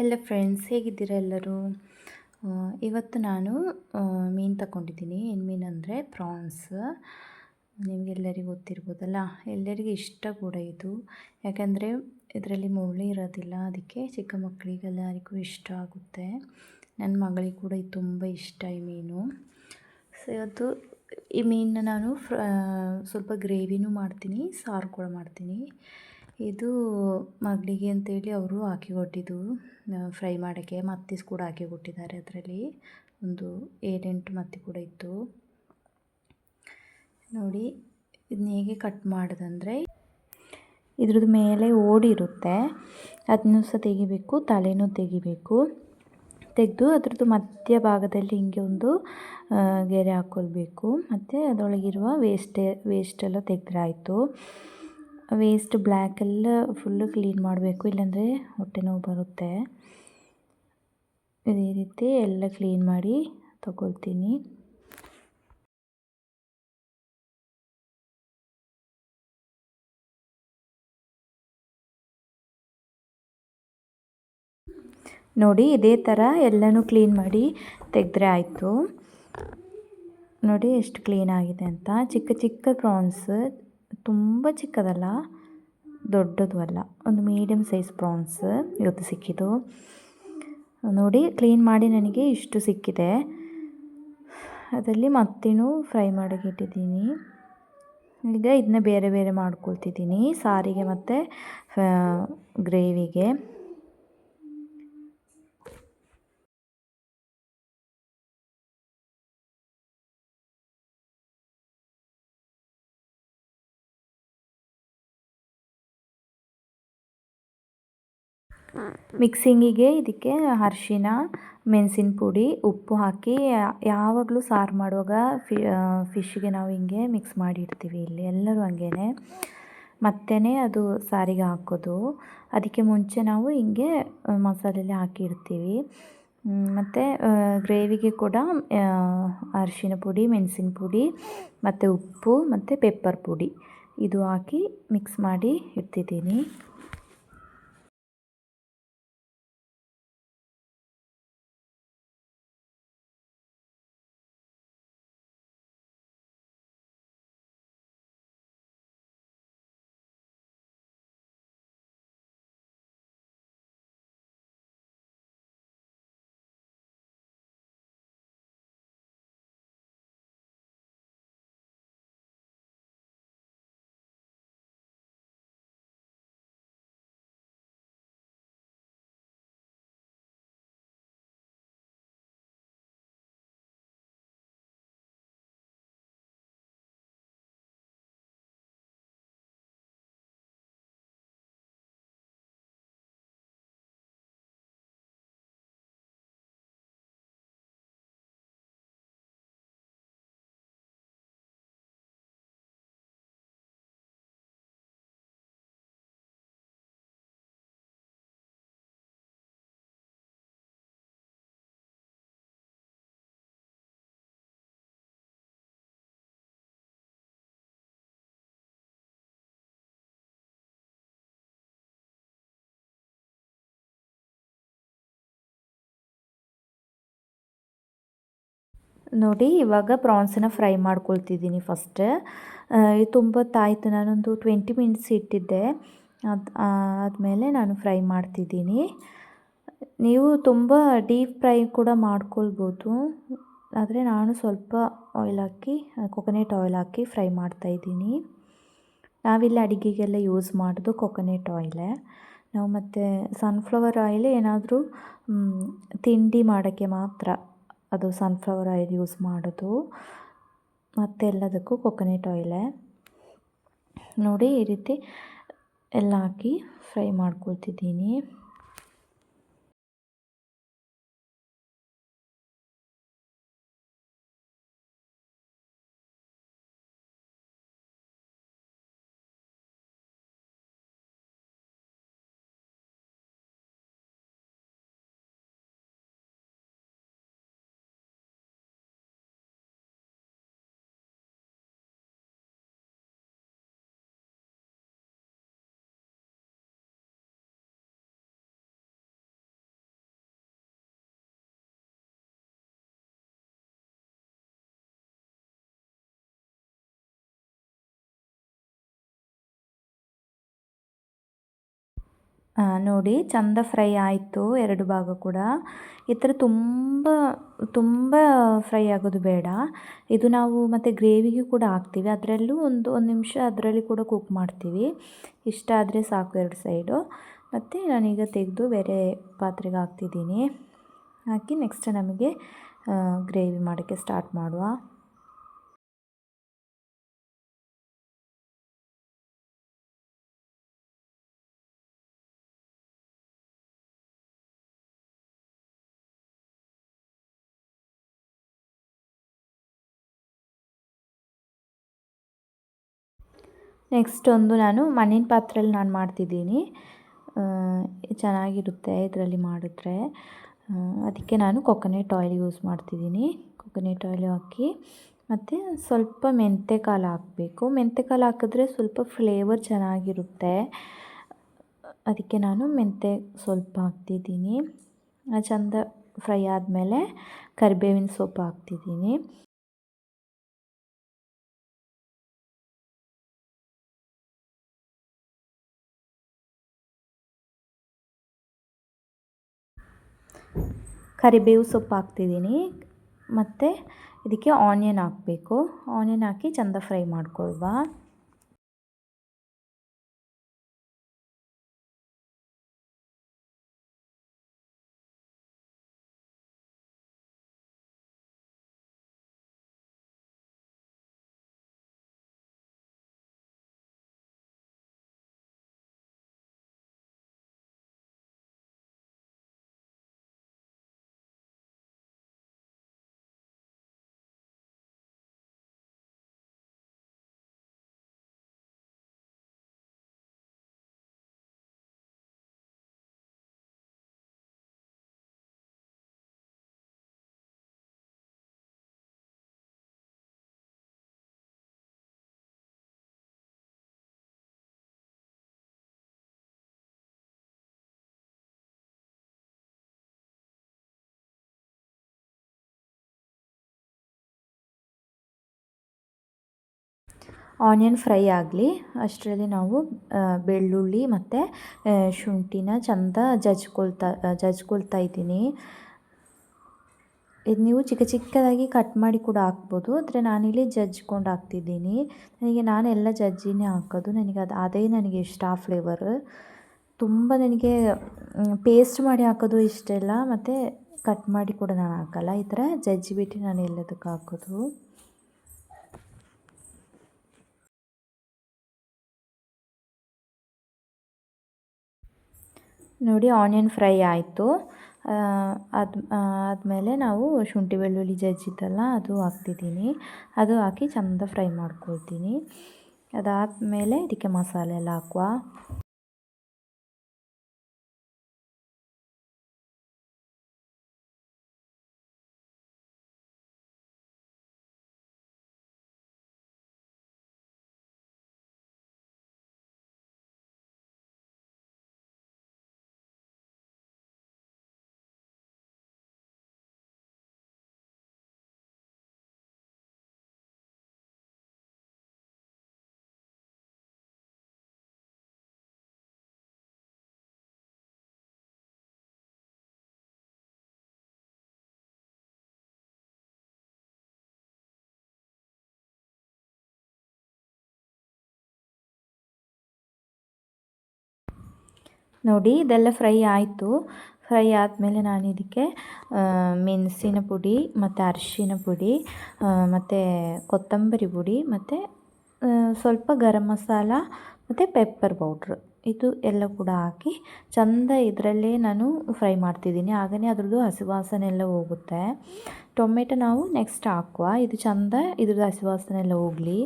Hello friends, ಹೇಗಿದ್ದೀರಾ ಎಲ್ಲರೂ? ಇವತ್ತು ನಾನು ಮೀನು ತಗೊಂಡಿದ್ದೀನಿ. ಏನು ಮೀನು ಅಂದರೆ ಪ್ರಾನ್ಸ್. ನಿಮಗೆಲ್ಲರಿಗೂ ಗೊತ್ತಿರ್ಬೋದಲ್ಲ, ಎಲ್ಲರಿಗೂ ಇಷ್ಟ ಕೂಡ ಇದು. ಯಾಕಂದರೆ ಇದರಲ್ಲಿ ಮುಳ್ಳು ಇರೋದಿಲ್ಲ, ಅದಕ್ಕೆ ಚಿಕ್ಕ ಮಕ್ಕಳಿಗೆಲ್ಲರಿಗೂ ಇಷ್ಟ ಆಗುತ್ತೆ. ನನ್ನ ಮಗಳಿಗೆ ಕೂಡ ಇದು ತುಂಬ ಇಷ್ಟ ಈ ಮೀನು. ಸೊ ಇವತ್ತು ಈ ಮೀನನ್ನ ನಾನು ಸ್ವಲ್ಪ ಗ್ರೇವಿನೂ ಮಾಡ್ತೀನಿ, ಸಾರು ಕೂಡ ಮಾಡ್ತೀನಿ. ಇದು ಮಗಳಿಗೆ ಅಂತೇಳಿ ಅವರು ಹಾಕಿ ಕೊಟ್ಟಿದ್ದು ಫ್ರೈ ಮಾಡೋಕ್ಕೆ. ಮತ್ತೀಸ್ ಕೂಡ ಹಾಕಿ ಕೊಟ್ಟಿದ್ದಾರೆ. ಅದರಲ್ಲಿ ಒಂದು 7-8 ಮತ್ತಿ ಕೂಡ ಇತ್ತು. ನೋಡಿ ಇದನ್ನ ಹೇಗೆ ಕಟ್ ಮಾಡೋದಂದರೆ, ಇದ್ರದ್ದು ಮೇಲೆ ಓಡಿರುತ್ತೆ, ಅದನ್ನು ಸಹ ತೆಗಿಬೇಕು, ತಲೆನೂ ತೆಗಿಬೇಕು. ತೆಗೆದು ಅದ್ರದ್ದು ಮಧ್ಯ ಭಾಗದಲ್ಲಿ ಹಿಂಗೆ ಒಂದು ಗೆರೆ ಹಾಕ್ಕೊಳ್ಬೇಕು. ಮತ್ತು ಅದರೊಳಗಿರುವ ವೇಸ್ಟೆಲ್ಲ ತೆಗೆದ್ರೆ ಆಯಿತು. ವೇಸ್ಟ್ ಬ್ಲ್ಯಾಕೆಲ್ಲ ಫುಲ್ಲು ಕ್ಲೀನ್ ಮಾಡಬೇಕು, ಇಲ್ಲಾಂದರೆ ಹೊಟ್ಟೆ ನೋವು ಬರುತ್ತೆ. ಇದೇ ರೀತಿ ಎಲ್ಲ ಕ್ಲೀನ್ ಮಾಡಿ ತಗೊಳ್ತೀನಿ. ನೋಡಿ ಇದೇ ಥರ ಎಲ್ಲನೂ ಕ್ಲೀನ್ ಮಾಡಿ ತೆಗೆದ್ರೆ ಆಯಿತು. ನೋಡಿ ಎಷ್ಟು ಕ್ಲೀನ್ ಆಗಿದೆ ಅಂತ. ಚಿಕ್ಕ ಚಿಕ್ಕ ಪ್ರಾನ್ಸ್, ತುಂಬ ಚಿಕ್ಕದಲ್ಲ, ದೊಡ್ಡದು ಅಲ್ಲ, ಒಂದು ಮೀಡಿಯಮ್ ಸೈಜ್ ಪ್ರಾನ್ಸ್ ಇವತ್ತು ಸಿಕ್ಕಿದ್ದು. ನೋಡಿ ಕ್ಲೀನ್ ಮಾಡಿ ನನಗೆ ಇಷ್ಟು ಸಿಕ್ಕಿದೆ. ಅದರಲ್ಲಿ ಮತ್ತಿನೂ ಫ್ರೈ ಮಾಡೋಕ್ಕೆ ಇಟ್ಟಿದ್ದೀನಿ. ಈಗ ಇದನ್ನ ಬೇರೆ ಬೇರೆ ಮಾಡ್ಕೊಳ್ತಿದ್ದೀನಿ ಸಾರಿಗೆ ಮತ್ತು ಗ್ರೇವಿಗೆ. ಮಿಕ್ಸಿಂಗಿಗೆ ಇದಕ್ಕೆ ಅರಿಶಿನ, ಮೆಣಸಿನ ಪುಡಿ, ಉಪ್ಪು ಹಾಕಿ ಯಾವಾಗಲೂ ಸಾರು ಮಾಡುವಾಗ ಫಿಶ್ಗೆ ನಾವು ಹಿಂಗೆ ಮಿಕ್ಸ್ ಮಾಡಿಡ್ತೀವಿ. ಇಲ್ಲಿ ಎಲ್ಲರೂ ಹಂಗೇ ಮತ್ತೇ ಅದು ಸಾರಿಗೆ ಹಾಕೋದು. ಅದಕ್ಕೆ ಮುಂಚೆ ನಾವು ಹಿಂಗೆ ಮಸಾಲೆಲ್ಲ ಹಾಕಿಡ್ತೀವಿ. ಮತ್ತು ಗ್ರೇವಿಗೆ ಕೂಡ ಅರಿಶಿನ ಪುಡಿ, ಮೆಣಸಿನ ಪುಡಿ ಮತ್ತು ಉಪ್ಪು ಮತ್ತು ಪೆಪ್ಪರ್ ಪುಡಿ ಇದು ಹಾಕಿ ಮಿಕ್ಸ್ ಮಾಡಿ ಇಡ್ತಿದ್ದೀನಿ. ನೋಡಿ ಇವಾಗ ಪ್ರಾನ್ಸನ್ನ ಫ್ರೈ ಮಾಡ್ಕೊಳ್ತಿದ್ದೀನಿ ಫಸ್ಟ್. ಇದು ತುಂಬ ಹೊತ್ತಾಯಿತು, ನಾನೊಂದು 20 ಮಿನಿಟ್ಸ್ ಇಟ್ಟಿದ್ದೆ. ಆದಮೇಲೆ ನಾನು ಫ್ರೈ ಮಾಡ್ತಿದ್ದೀನಿ. ನೀವು ತುಂಬ ಡೀಪ್ ಫ್ರೈ ಕೂಡ ಮಾಡ್ಕೊಳ್ಬೋದು, ಆದರೆ ನಾನು ಸ್ವಲ್ಪ ಆಯಿಲ್ ಹಾಕಿ, ಕೊಕೊನೆಟ್ ಆಯಿಲ್ ಹಾಕಿ ಫ್ರೈ ಮಾಡ್ತಾಯಿದ್ದೀನಿ. ನಾವಿಲ್ಲಿ ಅಡುಗೆಗೆಲ್ಲ ಯೂಸ್ ಮಾಡೋದು ಕೊಕೊನೆಟ್ ಆಯಿಲೇ. ನಾವು ಮತ್ತು ಸನ್ಫ್ಲವರ್ ಆಯಿಲ್ ಏನಾದರೂ ತಿಂಡಿ ಮಾಡೋಕ್ಕೆ ಮಾತ್ರ ಅದು ಸನ್ಫ್ಲವರ್ ಆಯಿಲ್ ಯೂಸ್ ಮಾಡೋದು, ಮತ್ತೆಲ್ಲದಕ್ಕೂ ಕೊಕೊನೆಟ್ ಆಯಿಲೇ. ನೋಡಿ ಈ ರೀತಿ ಎಲ್ಲ ಹಾಕಿ ಫ್ರೈ ಮಾಡ್ಕೊಳ್ತಿದ್ದೀನಿ. ನೋಡಿ ಚಂದ ಫ್ರೈ ಆಯಿತು ಎರಡು ಭಾಗ ಕೂಡ. ಈ ಥರ ತುಂಬ ತುಂಬ ಫ್ರೈ ಆಗೋದು ಬೇಡ. ಇದು ನಾವು ಮತ್ತು ಗ್ರೇವಿಗೂ ಕೂಡ ಹಾಕ್ತೀವಿ, ಅದರಲ್ಲೂ ಒಂದು ನಿಮಿಷ ಅದರಲ್ಲಿ ಕೂಡ ಕುಕ್ ಮಾಡ್ತೀವಿ. ಇಷ್ಟ ಆದರೆ ಸಾಕು ಎರಡು ಸೈಡು. ಮತ್ತು ನಾನೀಗ ತೆಗೆದು ಬೇರೆ ಪಾತ್ರೆಗೆ ಹಾಕ್ತಿದ್ದೀನಿ. ಹಾಕಿ ನೆಕ್ಸ್ಟ್ ನಮಗೆ ಗ್ರೇವಿ ಮಾಡೋಕ್ಕೆ ಸ್ಟಾರ್ಟ್ ಮಾಡುವ. ನೆಕ್ಸ್ಟ್ ಒಂದು ನಾನು ಮಣ್ಣಿನ ಪಾತ್ರೆಯಲ್ಲಿ ನಾನು ಮಾಡ್ತಿದ್ದೀನಿ. ಚೆನ್ನಾಗಿರುತ್ತೆ ಇದರಲ್ಲಿ ಮಾಡಿದ್ರೆ. ಅದಕ್ಕೆ ನಾನು ಕೊಕೊನೆಟ್ ಆಯಿಲ್ ಯೂಸ್ ಮಾಡ್ತಿದ್ದೀನಿ. ಕೊಕೊನೆಟ್ ಆಯಿಲ್ ಹಾಕಿ ಮತ್ತು ಸ್ವಲ್ಪ ಮೆಂತ್ಯಕಾಳು ಹಾಕಬೇಕು. ಮೆಂತ್ಯಕಾಳು ಹಾಕಿದ್ರೆ ಸ್ವಲ್ಪ ಫ್ಲೇವರ್ ಚೆನ್ನಾಗಿರುತ್ತೆ. ಅದಕ್ಕೆ ನಾನು ಮೆಂತ್ಯ ಸ್ವಲ್ಪ ಹಾಕ್ತಿದ್ದೀನಿ. ಚೆಂದ ಫ್ರೈ ಆದಮೇಲೆ ಕರಿಬೇವಿನ ಸೊಪ್ಪು ಹಾಕ್ತಿದ್ದೀನಿ. ಕರಿಬೇವು ಸೊಪ್ಪು ಹಾಕ್ತಿದ್ದೀನಿ. ಮತ್ತು ಇದಕ್ಕೆ ಆನಿಯನ್ ಹಾಕಬೇಕು. ಆನಿಯನ್ ಹಾಕಿ ಚೆಂದ ಫ್ರೈ ಮಾಡ್ಕೊಳ್ವ. ಆನಿಯನ್ ಫ್ರೈ ಆಗಲಿ ಅಷ್ಟರಲ್ಲಿ ನಾವು ಬೆಳ್ಳುಳ್ಳಿ ಮತ್ತು ಶುಂಠಿನ ಚೆಂದ ಜಜ್ಕೊಳ್ತಾ ಇದ್ದೀನಿ. ಇದು ನೀವು ಚಿಕ್ಕ ಚಿಕ್ಕದಾಗಿ ಕಟ್ ಮಾಡಿ ಕೂಡ ಹಾಕ್ಬೋದು, ಆದರೆ ನಾನಿಲ್ಲಿ ಜಜ್ಕೊಂಡು ಹಾಕ್ತಿದ್ದೀನಿ. ನಾನೆಲ್ಲ ಜಜ್ಜಿನೇ ಹಾಕೋದು. ಅದೇ ನನಗೆ ಇಷ್ಟ ಆ ಫ್ಲೇವರ್. ತುಂಬ ನನಗೆ ಪೇಸ್ಟ್ ಮಾಡಿ ಹಾಕೋದು ಇಷ್ಟ ಇಲ್ಲ, ಮತ್ತು ಕಟ್ ಮಾಡಿ ಕೂಡ ನಾನು ಹಾಕಲ್ಲ. ಈ ಥರ ಜಜ್ಜಿಬಿಟ್ಟು ನಾನು ಎಲ್ಲದಕ್ಕೆ ಹಾಕೋದು. ನೋಡಿ ಆನಿಯನ್ ಫ್ರೈ ಆಯಿತು. ಆದಮೇಲೆ ನಾವು ಶುಂಠಿ ಬೆಳ್ಳುಳ್ಳಿ ಜಜ್ಜಿದ್ದಲ್ಲ ಅದು ಹಾಕ್ತಿದ್ದೀನಿ. ಅದು ಹಾಕಿ ಚೆಂದ ಫ್ರೈ ಮಾಡ್ಕೊಳ್ತೀನಿ. ಅದಾದಮೇಲೆ ಇದಕ್ಕೆ ಮಸಾಲೆ ಎಲ್ಲ ಹಾಕುವ. ನೋಡಿ ಇದೆಲ್ಲ ಫ್ರೈ ಆಯಿತು. ಫ್ರೈ ಆದಮೇಲೆ ನಾನು ಇದಕ್ಕೆ ಮೆಣಸಿನ ಪುಡಿ ಮತ್ತು ಅರಿಶಿನ ಪುಡಿ ಮತ್ತು ಕೊತ್ತಂಬರಿ ಪುಡಿ ಮತ್ತು ಸ್ವಲ್ಪ ಗರಂ ಮಸಾಲ ಮತ್ತು ಪೆಪ್ಪರ್ ಪೌಡ್ರ್ ಇದು ಎಲ್ಲ ಕೂಡ ಹಾಕಿ ಚೆಂದ ಇದರಲ್ಲೇ ನಾನು ಫ್ರೈ ಮಾಡ್ತಿದ್ದೀನಿ. ಆಗನೇ ಅದರದ್ದು ಹಸಿ ವಾಸನೆ ಎಲ್ಲ ಹೋಗುತ್ತೆ. ಟೊಮೆಟೊ ನಾವು ನೆಕ್ಸ್ಟ್ ಹಾಕುವ. ಇದು ಚೆಂದ ಇದ್ರದ್ದು ಹಸಿ ವಾಸನೆ ಎಲ್ಲ ಹೋಗಲಿ.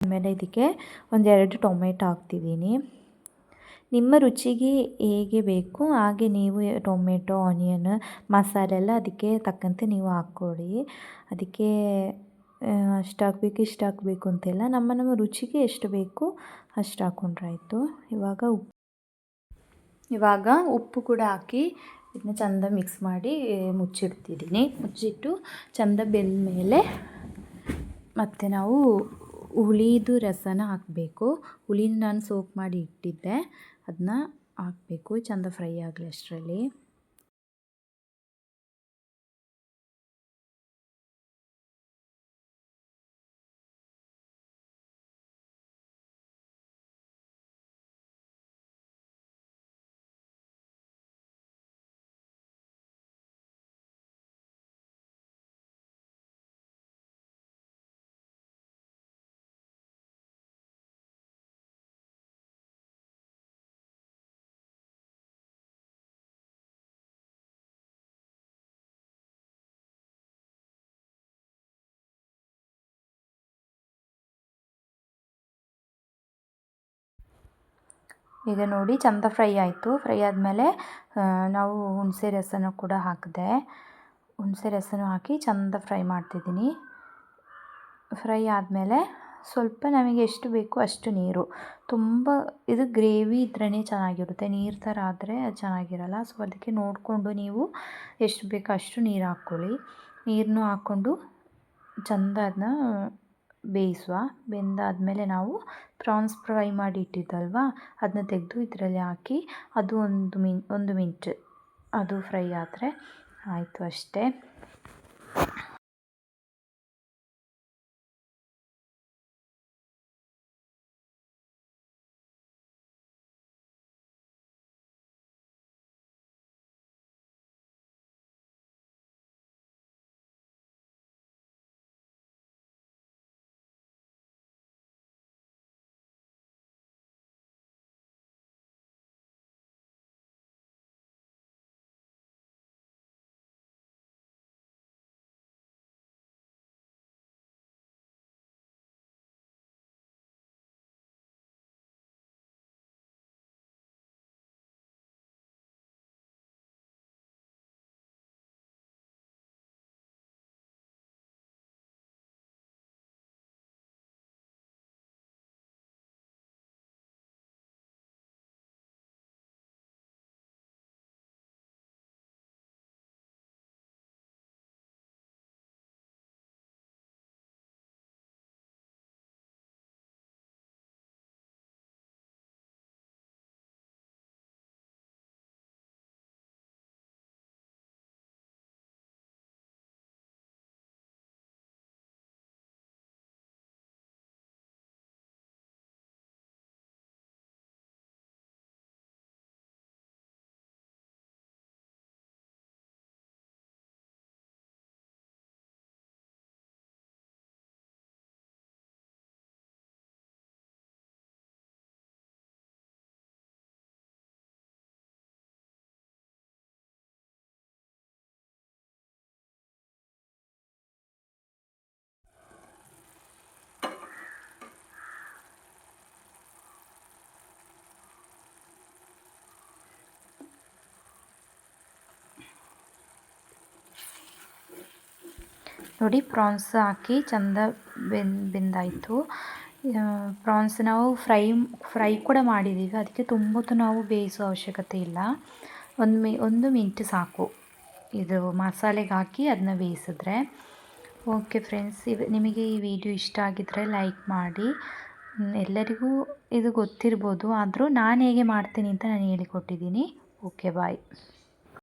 ಆಮೇಲೆ ಇದಕ್ಕೆ ಒಂದೆರಡು ಟೊಮೆಟೊ ಹಾಕ್ತಿದ್ದೀನಿ. ನಿಮ್ಮ ರುಚಿಗೆ ಹೇಗೆ ಬೇಕು ಹಾಗೆ ನೀವು ಟೊಮೆಟೊ, ಆನಿಯನ್, ಮಸಾಲೆ ಎಲ್ಲ ಅದಕ್ಕೆ ತಕ್ಕಂತೆ ನೀವು ಹಾಕ್ಕೊಳ್ಳಿ. ಅದಕ್ಕೆ ಅಷ್ಟು ಹಾಕಬೇಕು ಇಷ್ಟು ಹಾಕಬೇಕು ಅಂತೆಲ್ಲ ನಮ್ಮ ರುಚಿಗೆ ಎಷ್ಟು ಬೇಕು ಅಷ್ಟು ಹಾಕ್ಕೊಂಡ್ರಾಯ್ತು. ಇವಾಗ ಉಪ್ಪು ಕೂಡ ಹಾಕಿ ಇದನ್ನ ಚೆಂದ ಮಿಕ್ಸ್ ಮಾಡಿ ಮುಚ್ಚಿಡ್ತಿದ್ದೀನಿ. ಮುಚ್ಚಿಟ್ಟು ಚೆಂದ ಬೆಂದ ಮೇಲೆ ಮತ್ತು ನಾವು ಹುಳಿದು ರಸನ ಹಾಕಬೇಕು. ಹುಳಿನ ನಾನು ಸೋಕ್ ಮಾಡಿ ಇಟ್ಟಿದ್ದೆ, ಅದನ್ನ ಹಾಕಬೇಕು. ಚೆಂದ ಫ್ರೈ ಆಗಲಿ ಅಷ್ಟರಲ್ಲಿ. ಈಗ ನೋಡಿ ಚೆಂದ ಫ್ರೈ ಆಯಿತು. ಫ್ರೈ ಆದಮೇಲೆ ನಾವು ಹುಣಸೆ ರಸನ ಕೂಡ ಹಾಕಿದೆ. ಹುಣಸೆ ರಸನೂ ಹಾಕಿ ಚೆಂದ ಫ್ರೈ ಮಾಡ್ತಿದ್ದೀನಿ. ಫ್ರೈ ಆದಮೇಲೆ ಸ್ವಲ್ಪ ನಮಗೆ ಎಷ್ಟು ಬೇಕೋ ಅಷ್ಟು ನೀರು, ತುಂಬ ಇದು ಗ್ರೇವಿ ಇದ್ರೇ ಚೆನ್ನಾಗಿರುತ್ತೆ, ನೀರು ಥರ ಆದರೆ ಅದು ಚೆನ್ನಾಗಿರಲ್ಲ. ಸೊ ಅದಕ್ಕೆ ನೋಡಿಕೊಂಡು ನೀವು ಎಷ್ಟು ಬೇಕೋ ಅಷ್ಟು ನೀರು ಹಾಕ್ಕೊಳ್ಳಿ. ನೀರನ್ನು ಹಾಕ್ಕೊಂಡು ಚೆಂದ ಅದನ್ನ ಬೇಯಿಸುವ. ಬೆಂದಾದಮೇಲೆ ನಾವು ಪ್ರಾನ್ಸ್ ಫ್ರೈ ಮಾಡಿ ಇಟ್ಟಿದ್ದಲ್ವ ಅದನ್ನ ತೆಗೆದು ಇದರಲ್ಲಿ ಹಾಕಿ ಅದು ಒಂದು ಮಿನಿಟ್ ಅದು ಫ್ರೈ ಆದರೆ ಆಯಿತು ಅಷ್ಟೇ. ನೋಡಿ ಪ್ರಾನ್ಸ್ ಹಾಕಿ ಚೆಂದ ಬೆಂದಾಯಿತು. ಪ್ರಾನ್ಸ್ ನಾವು ಫ್ರೈ ಕೂಡ ಮಾಡಿದ್ದೀವಿ, ಅದಕ್ಕೆ ತುಂಬ ಹೊತ್ತು ನಾವು ಬೇಯಿಸೋ ಅವಶ್ಯಕತೆ ಇಲ್ಲ. ಒಂದು ಮಿನಿಟ್ ಸಾಕು ಇದು ಮಸಾಲೆಗೆ ಹಾಕಿ ಅದನ್ನ ಬೇಯಿಸಿದ್ರೆ. ಓಕೆ ಫ್ರೆಂಡ್ಸ್, ನಿಮಗೆ ಈ ವಿಡಿಯೋ ಇಷ್ಟ ಆಗಿದ್ದರೆ ಲೈಕ್ ಮಾಡಿ. ಎಲ್ಲರಿಗೂ ಇದು ಗೊತ್ತಿರ್ಬೋದು, ಆದರೂ ನಾನು ಹೇಗೆ ಮಾಡ್ತೀನಿ ಅಂತ ನಾನು ಹೇಳಿಕೊಟ್ಟಿದ್ದೀನಿ. Okay bye.